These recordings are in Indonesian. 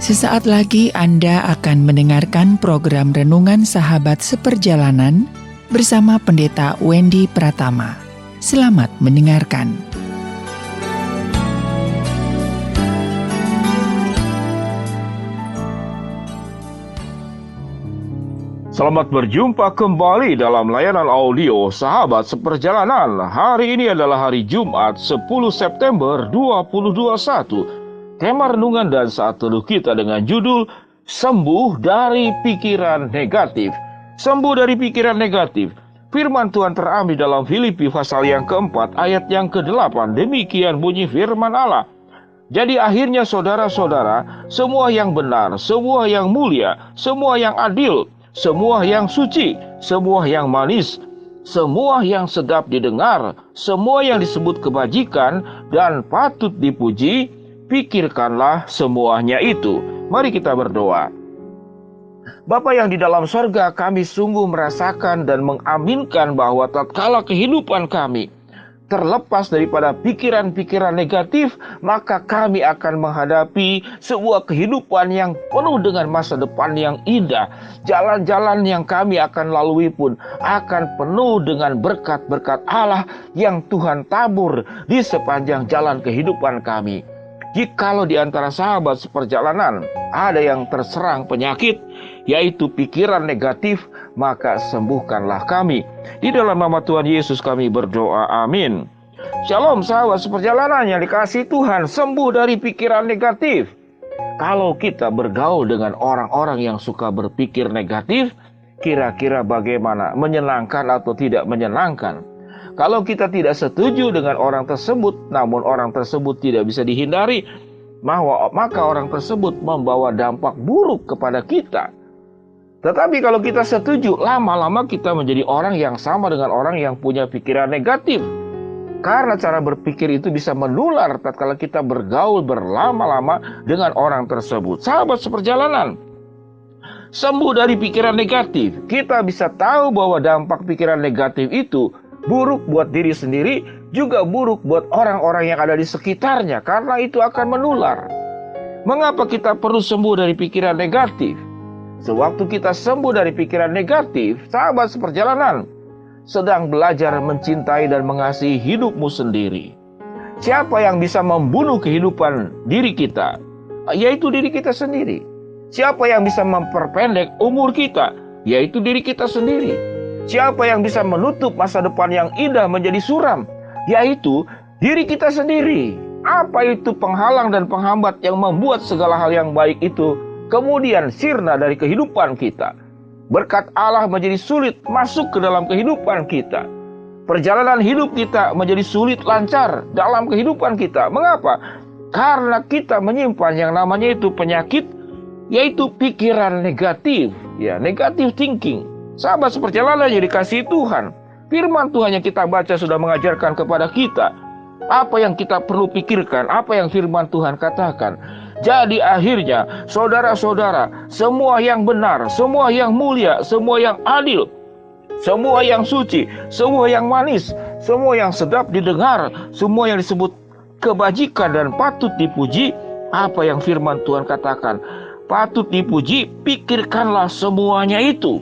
Sesaat lagi Anda akan mendengarkan program Renungan Sahabat Seperjalanan bersama Pendeta Wendy Pratama. Selamat mendengarkan. Selamat berjumpa kembali dalam layanan audio Sahabat Seperjalanan. Hari ini adalah hari Jumat 10 September 2021. Tema renungan dan saat teduh kita dengan judul Sembuh dari Pikiran Negatif. Sembuh dari pikiran negatif. Firman Tuhan terambil dalam Filipi pasal yang keempat ayat yang ke-8. Demikian bunyi firman Allah. Jadi akhirnya saudara-saudara, semua yang benar, semua yang mulia, semua yang adil, semua yang suci, semua yang manis, semua yang sedap didengar, semua yang disebut kebajikan dan patut dipuji, pikirkanlah semuanya itu. Mari kita berdoa. Bapa yang di dalam sorga, kami sungguh merasakan dan mengaminkan bahwa tatkala kehidupan kami terlepas daripada pikiran-pikiran negatif, maka kami akan menghadapi sebuah kehidupan yang penuh dengan masa depan yang indah. Jalan-jalan yang kami akan lalui pun akan penuh dengan berkat-berkat Allah yang Tuhan tabur di sepanjang jalan kehidupan kami. Jikalau di antara sahabat seperjalanan ada yang terserang penyakit, yaitu pikiran negatif, maka sembuhkanlah kami. Di dalam nama Tuhan Yesus kami berdoa, amin. Shalom sahabat seperjalanan yang dikasihi Tuhan, sembuh dari pikiran negatif. Kalau kita bergaul dengan orang-orang yang suka berpikir negatif, kira-kira bagaimana? Menyenangkan atau tidak menyenangkan? Kalau kita tidak setuju dengan orang tersebut, namun orang tersebut tidak bisa dihindari, maka orang tersebut membawa dampak buruk kepada kita. Tetapi kalau kita setuju, lama-lama kita menjadi orang yang sama dengan orang yang punya pikiran negatif. Karena cara berpikir itu bisa menular tatkala kita bergaul berlama-lama dengan orang tersebut. Sahabat seperjalanan, sembuh dari pikiran negatif. Kita bisa tahu bahwa dampak pikiran negatif itu buruk buat diri sendiri, juga buruk buat orang-orang yang ada di sekitarnya, karena itu akan menular. Mengapa kita perlu sembuh dari pikiran negatif? Sewaktu kita sembuh dari pikiran negatif, sahabat seperjalanan sedang belajar mencintai dan mengasihi hidupmu sendiri. Siapa yang bisa membunuh kehidupan diri kita? Yaitu diri kita sendiri. Siapa yang bisa memperpendek umur kita? Yaitu diri kita sendiri. Siapa yang bisa menutup masa depan yang indah menjadi suram? Yaitu diri kita sendiri. Apa itu penghalang dan penghambat yang membuat segala hal yang baik itu kemudian sirna dari kehidupan kita? Berkat Allah menjadi sulit masuk ke dalam kehidupan kita. Perjalanan hidup kita menjadi sulit lancar dalam kehidupan kita. Mengapa? Karena kita menyimpan yang namanya itu penyakit, yaitu pikiran negatif, negative thinking. Sahabat seperjalanan yang dikasihi Tuhan, firman Tuhan yang kita baca sudah mengajarkan kepada kita apa yang kita perlu pikirkan, apa yang firman Tuhan katakan. Jadi akhirnya saudara-saudara, semua yang benar, semua yang mulia, semua yang adil, semua yang suci, semua yang manis, semua yang sedap didengar, semua yang disebut kebajikan dan patut dipuji, apa yang firman Tuhan katakan, patut dipuji, pikirkanlah semuanya itu.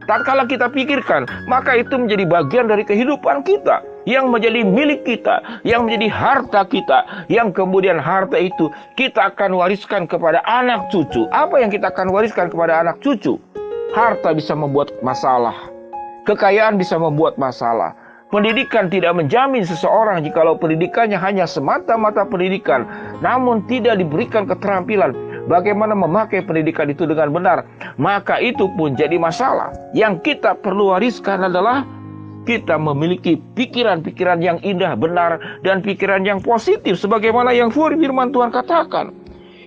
Tatkala kita pikirkan, maka itu menjadi bagian dari kehidupan kita, yang menjadi milik kita, yang menjadi harta kita, yang kemudian harta itu kita akan wariskan kepada anak cucu. Apa yang kita akan wariskan kepada anak cucu? Harta bisa membuat masalah, kekayaan bisa membuat masalah. Pendidikan tidak menjamin seseorang jikalau pendidikannya hanya semata-mata pendidikan, namun tidak diberikan keterampilan bagaimana memakai pendidikan itu dengan benar, maka itu pun jadi masalah. Yang kita perlu wariskan adalah kita memiliki pikiran-pikiran yang indah, benar, dan pikiran yang positif, sebagaimana yang firman Tuhan katakan.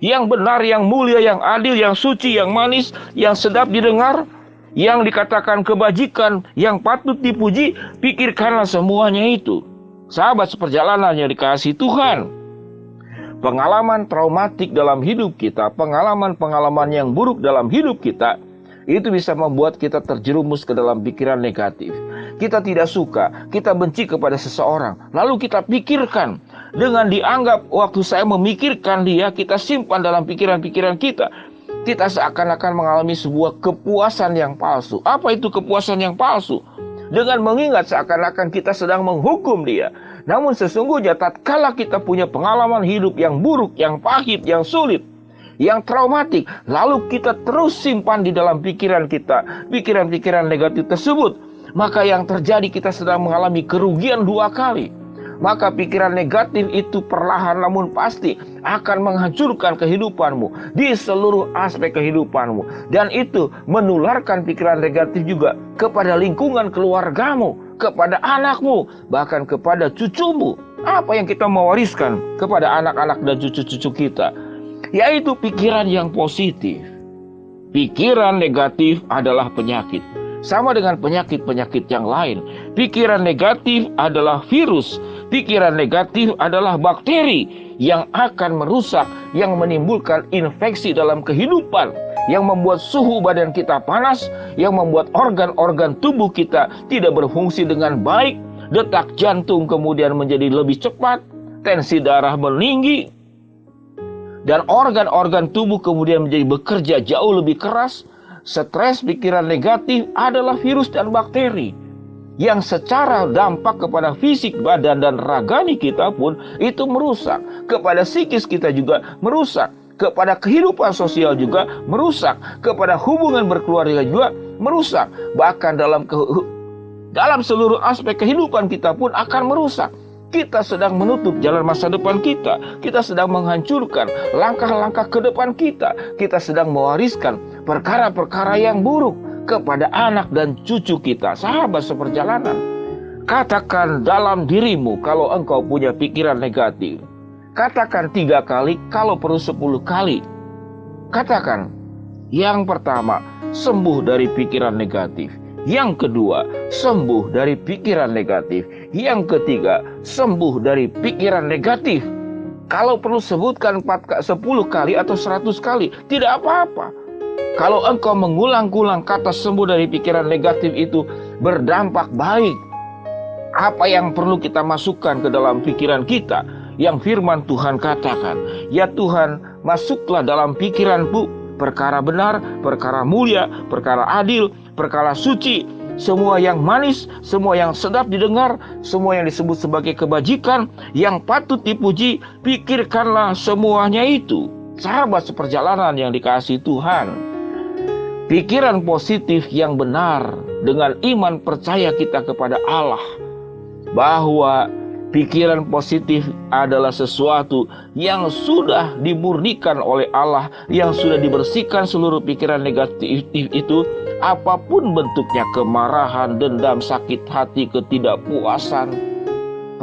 Yang benar, yang mulia, yang adil, yang suci, yang manis, yang sedap didengar, yang dikatakan kebajikan, yang patut dipuji, pikirkanlah semuanya itu. Sahabat seperjalanan yang dikasihi Tuhan, pengalaman traumatik dalam hidup kita, pengalaman-pengalaman yang buruk dalam hidup kita, itu bisa membuat kita terjerumus ke dalam pikiran negatif. Kita tidak suka, kita benci kepada seseorang, lalu kita pikirkan Dengan dianggap waktu saya memikirkan dia, kita simpan dalam pikiran-pikiran kita. Kita seakan-akan mengalami sebuah kepuasan yang palsu. Apa itu kepuasan yang palsu? Dengan mengingat seakan-akan kita sedang menghukum dia. Namun sesungguhnya tatkala kita punya pengalaman hidup yang buruk, yang pahit, yang sulit, yang traumatik, lalu kita terus simpan di dalam pikiran kita pikiran-pikiran negatif tersebut, maka yang terjadi kita sedang mengalami kerugian dua kali. Maka pikiran negatif itu perlahan namun pasti akan menghancurkan kehidupanmu di seluruh aspek kehidupanmu. Dan itu menularkan pikiran negatif juga kepada lingkungan keluargamu, kepada anakmu, bahkan kepada cucumu. Apa yang kita mewariskan kepada anak-anak dan cucu-cucu kita? Yaitu pikiran yang positif. Pikiran negatif adalah penyakit. Sama dengan penyakit-penyakit yang lain. Pikiran negatif adalah virus. Pikiran negatif adalah bakteri yang akan merusak, yang menimbulkan infeksi dalam kehidupan, yang membuat suhu badan kita panas, yang membuat organ-organ tubuh kita tidak berfungsi dengan baik, detak jantung kemudian menjadi lebih cepat, tensi darah meninggi, dan organ-organ tubuh kemudian menjadi bekerja jauh lebih keras. Stres, pikiran negatif adalah virus dan bakteri yang secara dampak kepada fisik badan dan ragani kita pun itu merusak. Kepada psikis kita juga merusak. Kepada kehidupan sosial juga merusak. Kepada hubungan berkeluarga juga merusak. Bahkan dalam seluruh aspek kehidupan kita pun akan merusak. Kita sedang menutup jalan masa depan kita. Kita sedang menghancurkan langkah-langkah ke depan kita. Kita sedang mewariskan perkara-perkara yang buruk kepada anak dan cucu kita. Sahabat seperjalanan, katakan dalam dirimu kalau engkau punya pikiran negatif. Katakan 3 kali, kalau perlu 10 kali. Katakan, yang pertama, sembuh dari pikiran negatif. Yang kedua, sembuh dari pikiran negatif. Yang ketiga, sembuh dari pikiran negatif. Kalau perlu sebutkan 10 kali atau 100 kali, tidak apa-apa. Kalau engkau mengulang-ulang kata sembuh dari pikiran negatif itu berdampak baik. Apa yang perlu kita masukkan ke dalam pikiran kita? Yang firman Tuhan katakan, ya Tuhan, masuklah dalam pikiranku perkara benar, perkara mulia, perkara adil, perkara suci, semua yang manis, semua yang sedap didengar, semua yang disebut sebagai kebajikan, yang patut dipuji, pikirkanlah semuanya itu. Sahabat seperjalanan yang dikasihi Tuhan, pikiran positif yang benar dengan iman percaya kita kepada Allah, bahwa pikiran positif adalah sesuatu yang sudah dimurnikan oleh Allah, yang sudah dibersihkan seluruh pikiran negatif itu, apapun bentuknya, kemarahan, dendam, sakit hati, ketidakpuasan,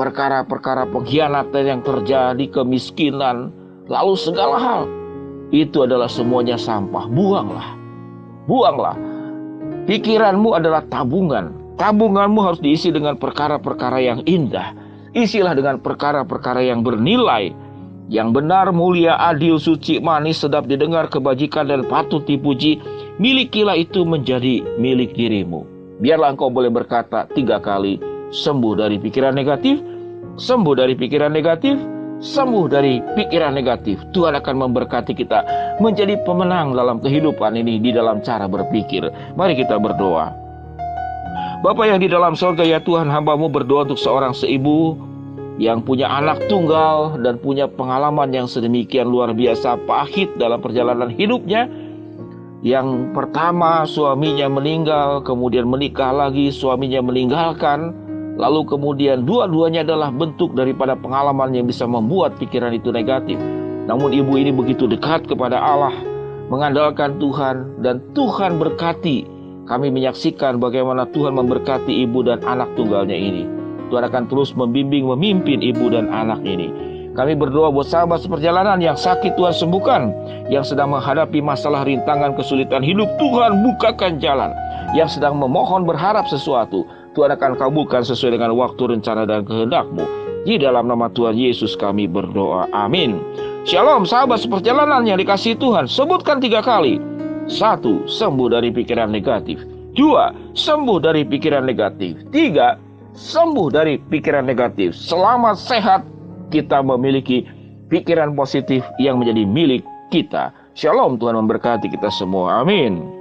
perkara-perkara pengkhianatan yang terjadi, kemiskinan, lalu segala hal, itu adalah semuanya sampah. Buanglah. Buanglah. Pikiranmu adalah tabungan. Tabunganmu harus diisi dengan perkara-perkara yang indah. Isilah dengan perkara-perkara yang bernilai, yang benar, mulia, adil, suci, manis, sedap didengar, kebajikan, dan patut dipuji. Milikilah itu menjadi milik dirimu. Biarlah engkau boleh berkata 3 kali, sembuh dari pikiran negatif, sembuh dari pikiran negatif, sembuh dari pikiran negatif. Tuhan akan memberkati kita menjadi pemenang dalam kehidupan ini di dalam cara berpikir. Mari kita berdoa. Bapa yang di dalam sorga, ya Tuhan, hamba-Mu berdoa untuk seorang seibu yang punya anak tunggal dan punya pengalaman yang sedemikian luar biasa pahit dalam perjalanan hidupnya. Yang pertama, suaminya meninggal, kemudian menikah lagi, suaminya meninggalkan, lalu kemudian dua-duanya adalah bentuk daripada pengalaman yang bisa membuat pikiran itu negatif. Namun ibu ini begitu dekat kepada Allah, mengandalkan Tuhan, dan Tuhan berkati. Kami menyaksikan bagaimana Tuhan memberkati ibu dan anak tunggalnya ini. Tuhan akan terus membimbing, memimpin ibu dan anak ini. Kami berdoa buat sahabat seperjalanan yang sakit, Tuhan sembuhkan. Yang sedang menghadapi masalah, rintangan, kesulitan hidup, Tuhan bukakan jalan. Yang sedang memohon berharap sesuatu, Tuhan akan kabulkan sesuai dengan waktu, rencana, dan kehendak-Mu. Di dalam nama Tuhan Yesus kami berdoa. Amin. Shalom sahabat seperjalanan yang dikasihi Tuhan. Sebutkan 3 kali. 1. Sembuh dari pikiran negatif. 2. Sembuh dari pikiran negatif. 3. Sembuh dari pikiran negatif. Selamat, sehat, kita memiliki pikiran positif yang menjadi milik kita. Shalom, Tuhan memberkati kita semua. Amin.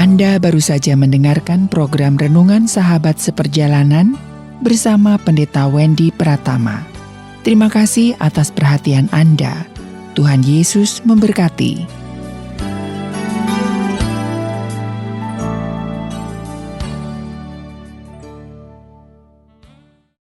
Anda baru saja mendengarkan program Renungan Sahabat Seperjalanan bersama Pendeta Wendy Pratama. Terima kasih atas perhatian Anda. Tuhan Yesus memberkati.